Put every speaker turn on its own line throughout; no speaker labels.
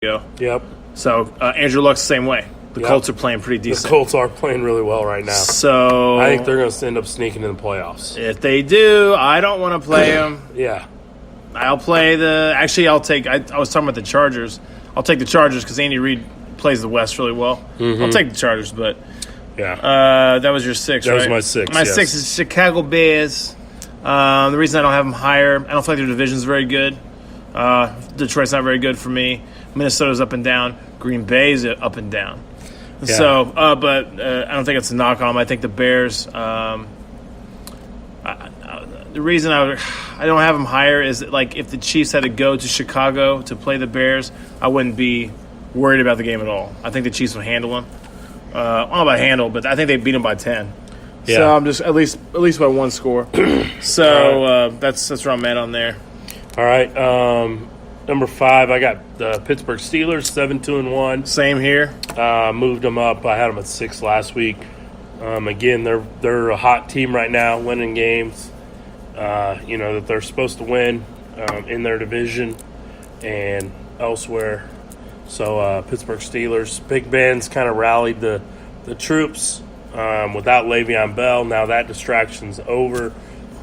go.
Yep.
So Andrew Luck's the same way. The Colts are playing pretty decent.
The Colts are playing really well right now.
So
I think they're going to end up sneaking in the playoffs.
If they do, I don't want to play them.
Yeah.
I'll play the – actually, I'll take – I was talking about the Chargers. I'll take the Chargers because Andy Reid plays the West really well. Mm-hmm. I'll take the Chargers, but that was your six,
right?
That
was my six,
My six is Chicago Bears. The reason I don't have them higher, I don't feel like their division's very good. Detroit's not very good for me. Minnesota's up and down. Green Bay's up and down. Yeah. So, but I don't think it's a knock on them. I think the Bears. The reason I don't have them higher is that, like, if the Chiefs had to go to Chicago to play the Bears, I wouldn't be worried about the game at all. I think the Chiefs would handle them. I don't know about handle, but I think they beat them by 10. Yeah. So I'm just at least by one score. So that's where I'm at on there.
All right. Number 5, I got the Pittsburgh Steelers, 7-2-1.
Same here.
Moved them up. I had them at 6 last week. Again, they're a hot team right now, winning games. That they're supposed to win in their division and elsewhere. So Pittsburgh Steelers, Big Ben's kind of rallied the troops without Le'Veon Bell. Now that distraction's over,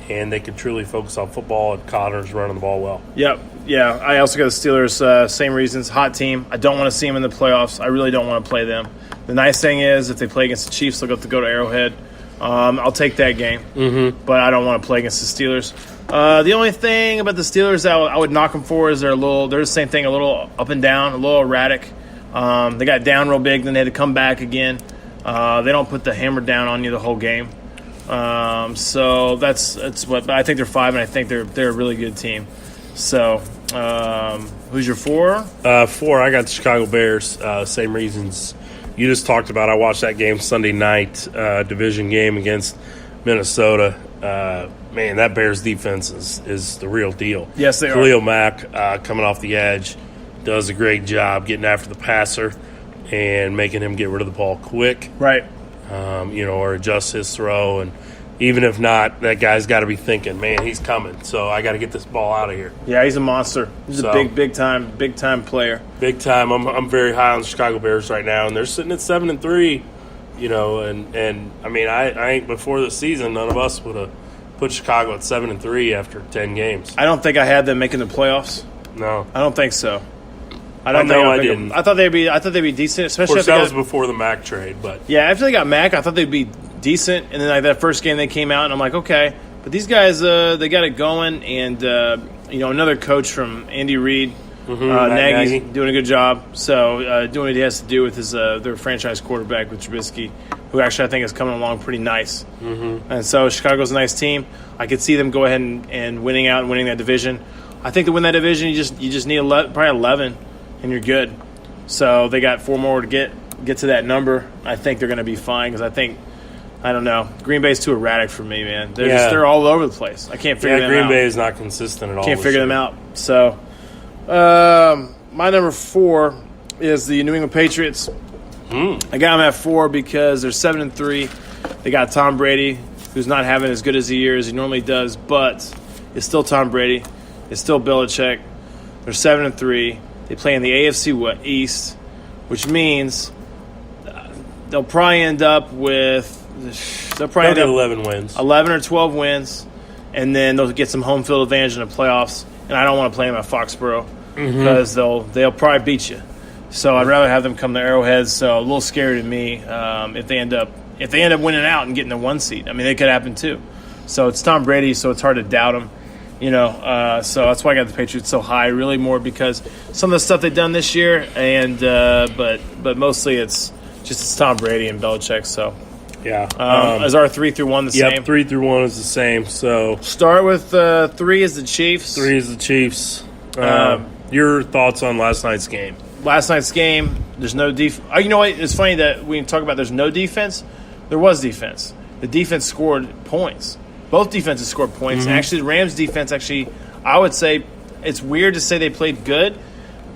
and they can truly focus on football, and Connor's running the ball well.
Yep. Yeah, I also got the Steelers, same reasons, hot team. I don't want to see them in the playoffs. I really don't want to play them. The nice thing is if they play against the Chiefs, they'll have to go to Arrowhead. I'll take that game, but I don't want to play against the Steelers. The only thing about the Steelers that I would knock them for is they're the same thing, a little up and down, a little erratic. They got down real big, then they had to come back again. They don't put the hammer down on you the whole game. So that's what I think they're 5, and I think they're a really good team. So who's your 4?
4, I got the Chicago Bears. Same reasons you just talked about. I watched that game Sunday night, division game against Minnesota. Man, that Bears defense is the real deal.
Yes, they
Khalil Mack coming off the edge does a great job getting after the passer and making him get rid of the ball quick.
Right.
Or adjust his throw. And even if not, that guy's got to be thinking, man, he's coming. So I got to get this ball out of here.
Yeah, he's a monster. He's a big time player.
Big time. I'm very high on the Chicago Bears right now, and they're sitting at 7-3. And I mean, I ain't before the season, none of us would have put Chicago at 7-3 after 10 games.
I don't think I had them making the playoffs.
No,
I don't think so.
I didn't.
I thought they'd be decent, especially.
Of course, that was before the Mac trade, but
yeah, after they got Mac, I thought they'd be decent. And then like that first game they came out, and I'm like, okay, but these guys, they got it going, and another coach from Andy Reid, Nagy's doing a good job. So doing what he has to do with his their franchise quarterback with Trubisky, who actually I think is coming along pretty nice. Mm-hmm. And so Chicago's a nice team. I could see them go ahead and winning that division. I think to win that division, you just need probably 11. And you're good. So they got 4 more to get to that number. I think they're going to be fine because I don't know. Green Bay's too erratic for me, man. They're all over the place. I can't figure them out.
Green Bay is not consistent at all.
Can't figure them out. So my number 4 is the New England Patriots. I got them at 4 because they're 7-3. They got Tom Brady, who's not having as good as a year as he normally does, but it's still Tom Brady. It's still Belichick. They're 7-3. They play in the AFC East, which means they'll probably end up with
11 wins,
11 or 12 wins, and then they'll get some home field advantage in the playoffs. And I don't want to play them at Foxborough because they'll probably beat you. So I'd rather have them come to Arrowhead. So a little scary to me if they end up winning out and getting the 1 seed. I mean, it could happen too. So it's Tom Brady, so it's hard to doubt him. So that's why I got the Patriots so high, really more because some of the stuff they've done this year, and but mostly it's Tom Brady and Belichick. So
yeah,
is our 3 through 1 the same?
3 through 1 is the same. So
start with 3 is the Chiefs.
3 is the Chiefs. Your thoughts on last night's game?
Last night's game, there's no defense. You know what? It's funny that we talk about there's no defense. There was defense. The defense scored points. Both defenses scored points. Mm-hmm. And actually, the Rams' defense, I would say it's weird to say they played good,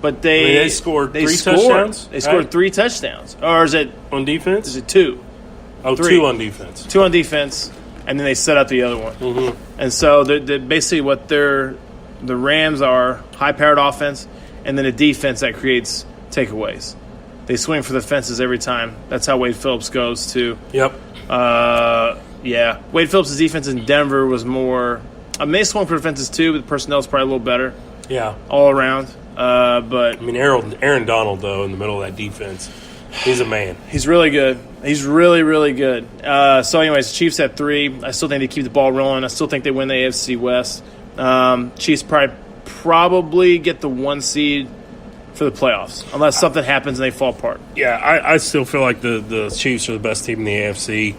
but they
scored 3 touchdowns?
They scored 3 touchdowns. Or is it
on defense?
Is it 2?
Oh,
3.
2 on defense.
2 on defense, and then they set up the other one. Mm-hmm. And so basically what the Rams are, high-powered offense, and then a defense that creates takeaways. They swing for the fences every time. That's how Wade Phillips goes, too.
Yep.
Yeah. Wade Phillips' defense in Denver was more – I may swing for the fences, too, but the personnel's probably a little better
Yeah.
all around. But
I mean, Aaron Donald, though, in the middle of that defense, he's a man.
he's really good. He's really, really good. So, anyways, Chiefs at 3. I still think they keep the ball rolling. I still think they win the AFC West. Chiefs probably get the 1 seed for the playoffs, unless something happens and they fall apart.
Yeah, I still feel like the Chiefs are the best team in the AFC.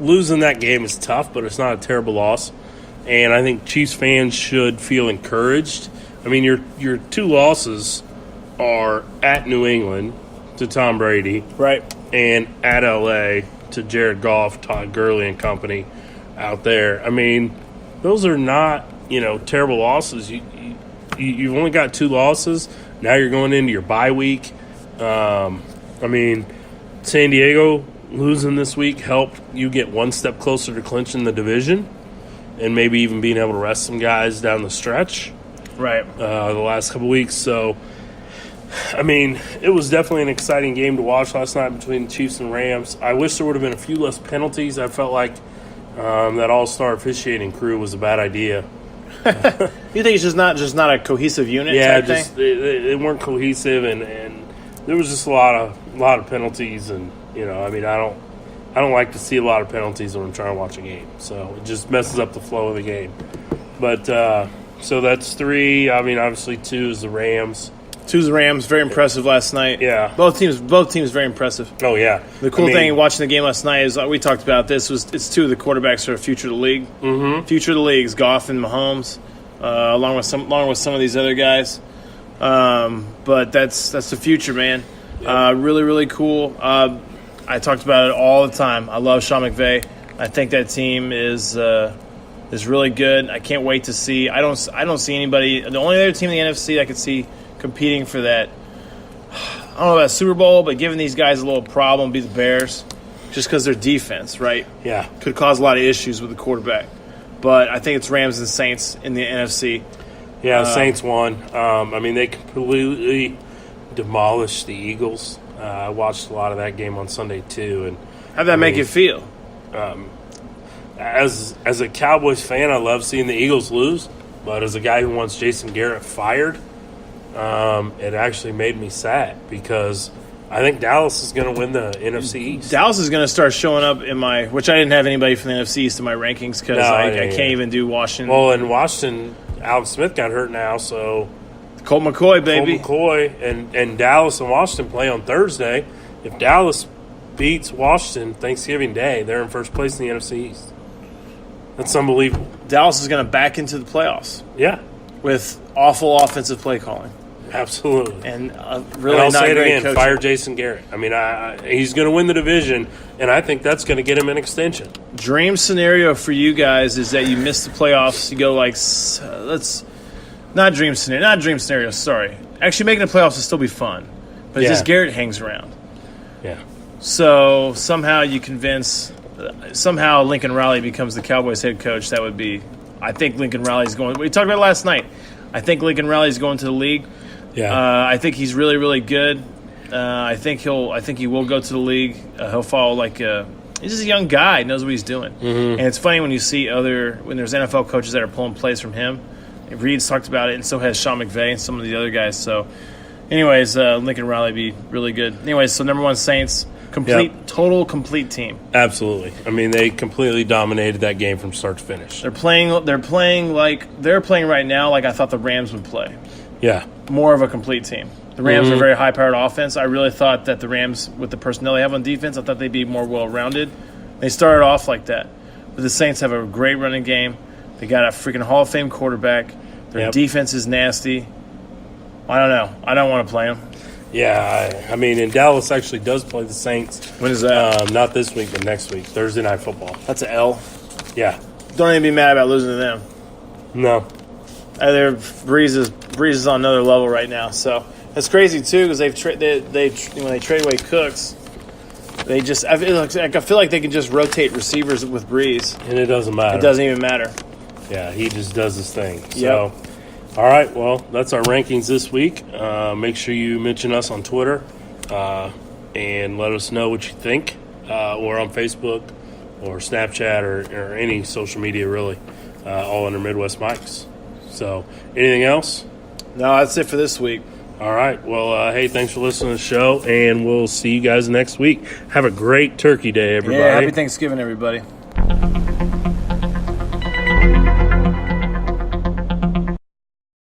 Losing that game is tough, but it's not a terrible loss. And I think Chiefs fans should feel encouraged. I mean, your 2 losses are at New England to Tom Brady,
Right.
and at LA to Jared Goff, Todd Gurley, and company out there. I mean, those are not terrible losses. You've only got 2 losses. Now you're going into your bye week. I mean, San Diego losing this week helped you get 1 step closer to clinching the division and maybe even being able to rest some guys down the stretch
Right.
the last couple weeks. So, I mean, it was definitely an exciting game to watch last night between the Chiefs and Rams. I wish there would have been a few less penalties. I felt like that all-star officiating crew was a bad idea.
You think it's just not a cohesive unit type thing?
They weren't cohesive, and there was just a lot of penalties, and I mean, I don't like to see a lot of penalties when I'm trying to watch a game, so it just messes up the flow of the game. But so that's 3. I mean, obviously 2 is the Rams.
2's the Rams, very impressive last night.
Yeah.
Both teams very impressive.
Oh yeah,
The cool thing watching the game last night is we talked about this it's 2 of the quarterbacks are future of the league. Mm-hmm. Future of the league is Goff and Mahomes, along with some of these other guys. But that's the future, man. Yep. Really, really cool. I talked about it all the time. I love Sean McVay. I think that team is really good. I can't wait to see. I don't see anybody. The only other team in the NFC I could see competing for that, I don't know about Super Bowl, but giving these guys a little problem be the Bears, just because their defense, right?
Yeah.
Could cause a lot of issues with the quarterback. But I think it's Rams and Saints in the NFC.
Yeah, the Saints won. I mean, they completely demolished the Eagles. I watched a lot of that game on Sunday too, and
How'd that make you feel?
as a Cowboys fan, I love seeing the Eagles lose. But as a guy who wants Jason Garrett fired, it actually made me sad because I think Dallas is going to win the NFC East.
Dallas is going to start showing up in my, which I didn't have anybody from the NFC East in my rankings because I can't even do Washington.
Well, in Washington, Alex Smith got hurt now, so
Colt McCoy, baby.
Colt McCoy and Dallas and Washington play on Thursday. If Dallas beats Washington Thanksgiving Day, they're in first place in the NFC East. That's unbelievable.
Dallas is going to back into the playoffs
Yeah,
with awful offensive play calling.
absolutely.
And
And
really
I'll
not
say it
great
again,
coaching.
fire Jason Garrett. I mean, he's going to win the division, and I think that's going to get him an extension.
Dream scenario for you guys is that you miss the playoffs. You go like, not dream scenario, sorry. Actually, making the playoffs will still be fun. But it's just Garrett hangs around.
Yeah.
So somehow you convince, somehow Lincoln Riley becomes the Cowboys head coach. That would be, I think Lincoln Riley's going, we talked about it last night. I think Lincoln Riley's going to the league.
Yeah.
I think he's really, really good. I think he will go to the league. He'll follow he's just a young guy. He knows what he's doing.
Mm-hmm.
And it's funny when you see when there's NFL coaches that are pulling plays from him. Reed's talked about it, and so has Sean McVay and some of the other guys. So, anyways, Lincoln Riley be really good. Anyways, so number 1 Saints, total complete team.
Absolutely. I mean, they completely dominated that game from start to finish.
They're playing right now like I thought the Rams would play.
Yeah.
More of a complete team. The Rams are a very high-powered offense. I really thought that the Rams, with the personnel they have on defense, I thought they'd be more well-rounded. They started off like that. But the Saints have a great running game. They got a freaking Hall of Fame quarterback. Their defense is nasty. I don't know. I don't want to play them.
Yeah, I mean, and Dallas actually does play the Saints.
When is that?
Not this week, but next week, Thursday Night Football.
That's an L.
Yeah.
Don't even be mad about losing to them.
No.
Breeze is on another level right now. So it's crazy too because when they trade away Cooks, I feel like they can just rotate receivers with Breeze.
And it doesn't matter.
It doesn't even matter.
Yeah, he just does his thing. So, All right, well, that's our rankings this week. Make sure you mention us on Twitter and let us know what you think, or on Facebook or Snapchat or any social media, really, all under Midwest Mics. So, anything else?
No, that's it for this week.
All right. Well, hey, thanks for listening to the show, and we'll see you guys next week. Have a great Turkey Day, everybody.
Yeah, happy Thanksgiving, everybody.